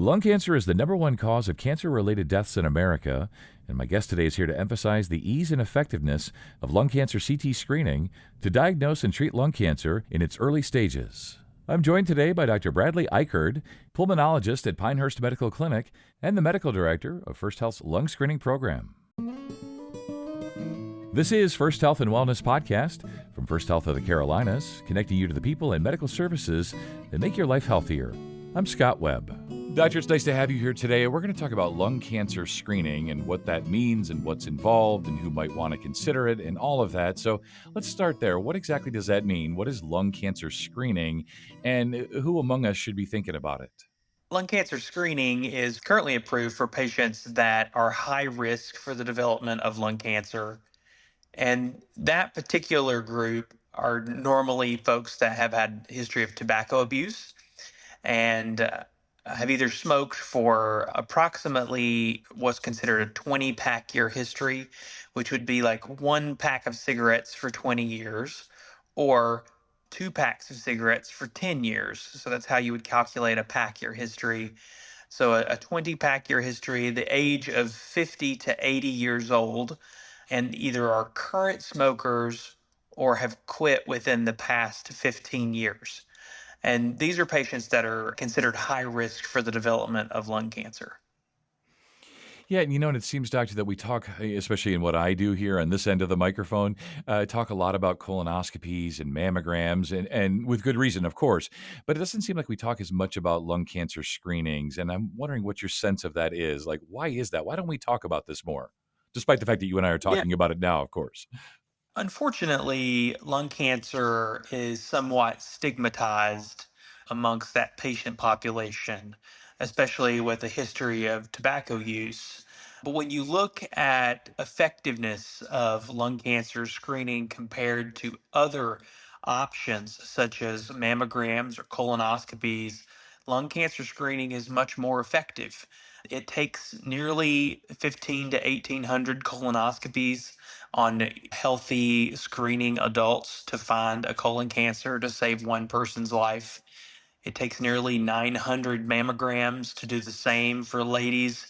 Lung cancer is the number one cause of cancer-related deaths in America, and my guest today is here to emphasize the ease and effectiveness of lung cancer CT screening to diagnose and treat lung cancer in its early stages. I'm joined today by Dr. Bradley Icard, pulmonologist at Pinehurst Medical Clinic and the medical director of FirstHealth's lung screening program. This is First Health and Wellness Podcast from First Health of the Carolinas, connecting you to the people and medical services that make your life healthier. I'm Scott Webb. Doctor, it's nice to have you here today. We're going to talk about lung cancer screening and what that means and what's involved and who might want to consider it and all of that. So let's start there. What exactly does that mean? What is lung cancer screening and who among us should be thinking about it? Lung cancer screening is currently approved for patients that are high risk for the development of lung cancer. And that particular group are normally folks that have had history of tobacco abuse and have either smoked for approximately what's considered a 20 pack year history, which would be like one pack of cigarettes for 20 years, or two packs of cigarettes for 10 years. So that's how you would calculate a pack year history. So a 20 pack year history, the age of 50 to 80 years old, and either are current smokers or have quit within the past 15 years. And these are patients that are considered high risk for the development of lung cancer. Yeah, and it seems, Doctor, that we talk, especially in what I do here on this end of the microphone, talk a lot about colonoscopies and mammograms, and with good reason, of course. But it doesn't seem like we talk as much about lung cancer screenings. And I'm wondering what your sense of that is. Like, why is that? Why don't we talk about this more? Despite the fact that you and I are Yeah. talking about it now, of course. Unfortunately, lung cancer is somewhat stigmatized amongst that patient population, especially with a history of tobacco use. But when you look at effectiveness of lung cancer screening compared to other options such as mammograms or colonoscopies, lung cancer screening is much more effective. It takes nearly 15 to 1800 colonoscopies on healthy screening adults to find a colon cancer to save one person's life. It takes nearly 900 mammograms to do the same for ladies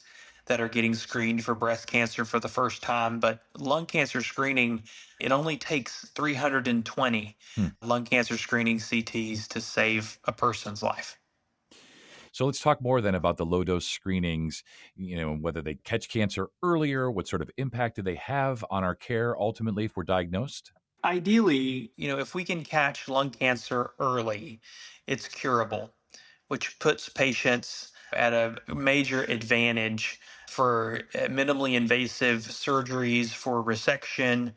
that are getting screened for breast cancer for the first time. But lung cancer screening, it only takes 320 Hmm. lung cancer screening CTs to save a person's life. So let's talk more then about the low dose screenings, whether they catch cancer earlier, what sort of impact do they have on our care ultimately if we're diagnosed? Ideally, if we can catch lung cancer early, it's curable, which puts patients at a major advantage for minimally invasive surgeries for resection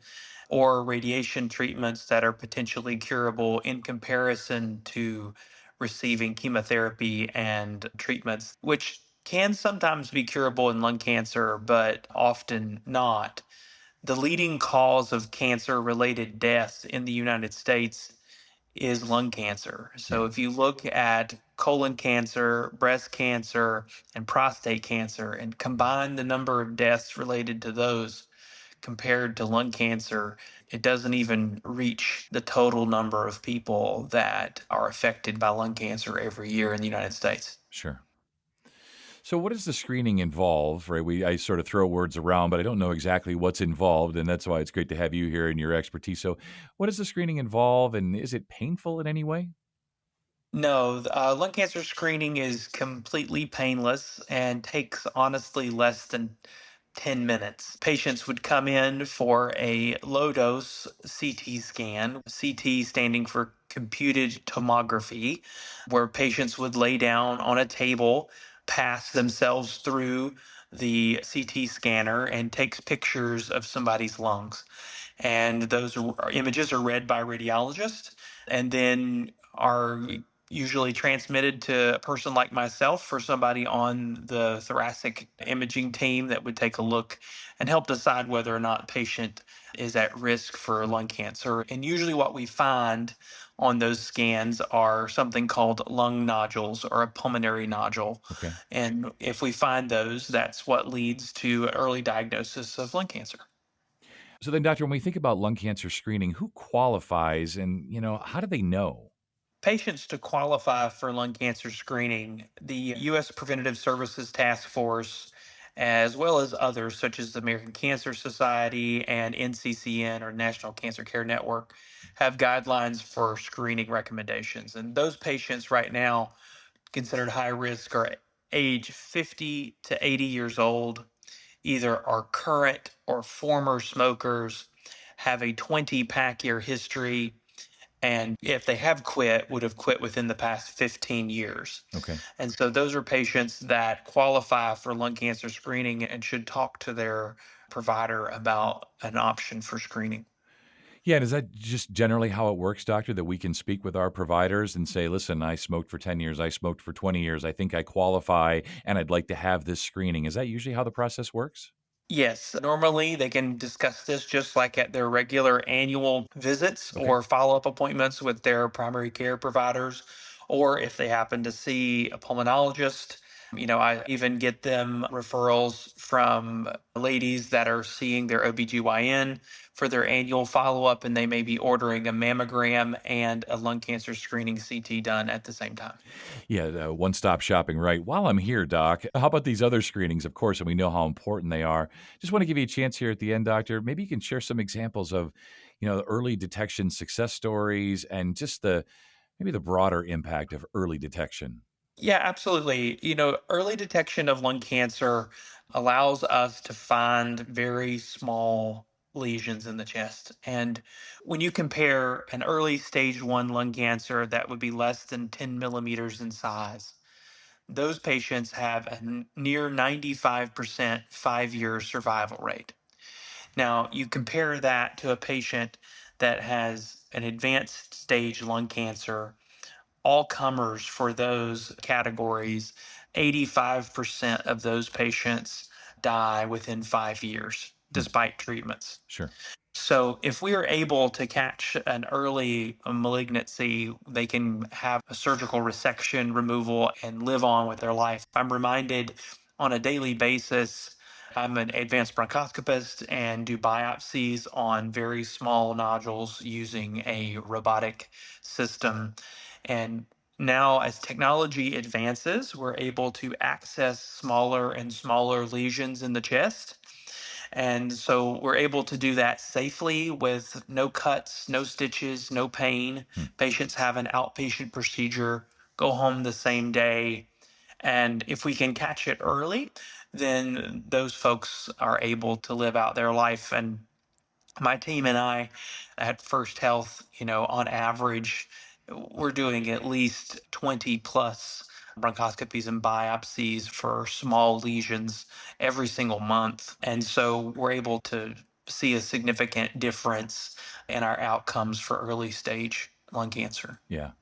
or radiation treatments that are potentially curable in comparison to receiving chemotherapy and treatments, which can sometimes be curable in lung cancer, but often not. The leading cause of cancer related deaths in the United States is lung cancer. Yeah. So if you look at colon cancer, breast cancer, and prostate cancer and combine the number of deaths related to those compared to lung cancer, it doesn't even reach the total number of people that are affected by lung cancer every year in the United States. Sure. So what does the screening involve, right? I sort of throw words around, but I don't know exactly what's involved, and that's why it's great to have you here and your expertise. So what does the screening involve, and is it painful in any way? No, lung cancer screening is completely painless and takes honestly less than 10 minutes. Patients would come in for a low dose CT scan, CT standing for computed tomography, where patients would lay down on a table, pass themselves through the CT scanner, and takes pictures of somebody's lungs. And those images are read by a radiologist and then are usually transmitted to a person like myself for somebody on the thoracic imaging team that would take a look and help decide whether or not a patient is at risk for lung cancer. And usually, what we find on those scans are something called lung nodules or a pulmonary nodule. Okay. And if we find those, that's what leads to early diagnosis of lung cancer. So then, doctor, when we think about lung cancer screening, who qualifies and, how do they know? Patients to qualify for lung cancer screening, the U.S. Preventative Services Task Force, as well as others such as the American Cancer Society and NCCN or National Cancer Care Network, have guidelines for screening recommendations. And those patients right now considered high risk are age 50 to 80 years old, either are current or former smokers, have a 20 pack year history, and if they have quit, would have quit within the past 15 years. Okay. And so those are patients that qualify for lung cancer screening and should talk to their provider about an option for screening. Yeah, and is that just generally how it works, doctor, that we can speak with our providers and say, listen, I smoked for 10 years, I smoked for 20 years, I think I qualify, and I'd like to have this screening. Is that usually how the process works? Yes, normally they can discuss this just like at their regular annual visits Okay. or follow up appointments with their primary care providers, or if they happen to see a pulmonologist. I even get them referrals from ladies that are seeing their OBGYN for their annual follow up, and they may be ordering a mammogram and a lung cancer screening CT done at the same time. Yeah, the one-stop shopping, right. While I'm here, doc, how about these other screenings, of course, and we know how important they are. Just want to give you a chance here at the end, doctor. Maybe you can share some examples of, the early detection success stories and just maybe the broader impact of early detection. Yeah, absolutely. Early detection of lung cancer allows us to find very small lesions in the chest. And when you compare an early stage one lung cancer that would be less than 10 millimeters in size, those patients have a near 95% 5-year survival rate. Now, you compare that to a patient that has an advanced stage lung cancer, all comers for those categories, 85% of those patients die within 5 years Hmm, despite treatments. sure. So, if we are able to catch an early malignancy, they can have a surgical resection removal and live on with their life. I'm reminded on a daily basis, I'm an advanced bronchoscopist and do biopsies on very small nodules using a robotic system. And now, as technology advances, we're able to access smaller and smaller lesions in the chest. And so we're able to do that safely with no cuts, no stitches, no pain. Hmm. Patients have an outpatient procedure, go home the same day. And if we can catch it early, then those folks are able to live out their life. And my team and I at First Health, on average, we're doing at least 20 plus bronchoscopies and biopsies for small lesions every single month. And so we're able to see a significant difference in our outcomes for early stage lung cancer. Yeah.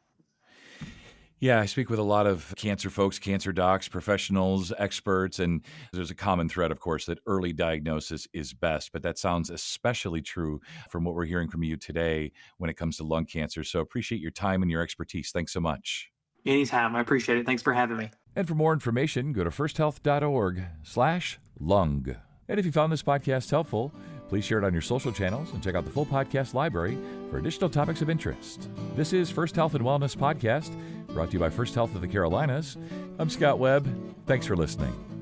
Yeah, I speak with a lot of cancer folks, cancer docs, professionals, experts, and there's a common thread, of course, that early diagnosis is best. But that sounds especially true from what we're hearing from you today when it comes to lung cancer. So appreciate your time and your expertise. Thanks so much. Anytime. I appreciate it. Thanks for having me. And for more information, go to firsthealth.org/lung. And if you found this podcast helpful, please share it on your social channels and check out the full podcast library for additional topics of interest. This is First Health and Wellness Podcast, brought to you by First Health of the Carolinas. I'm Scott Webb. Thanks for listening.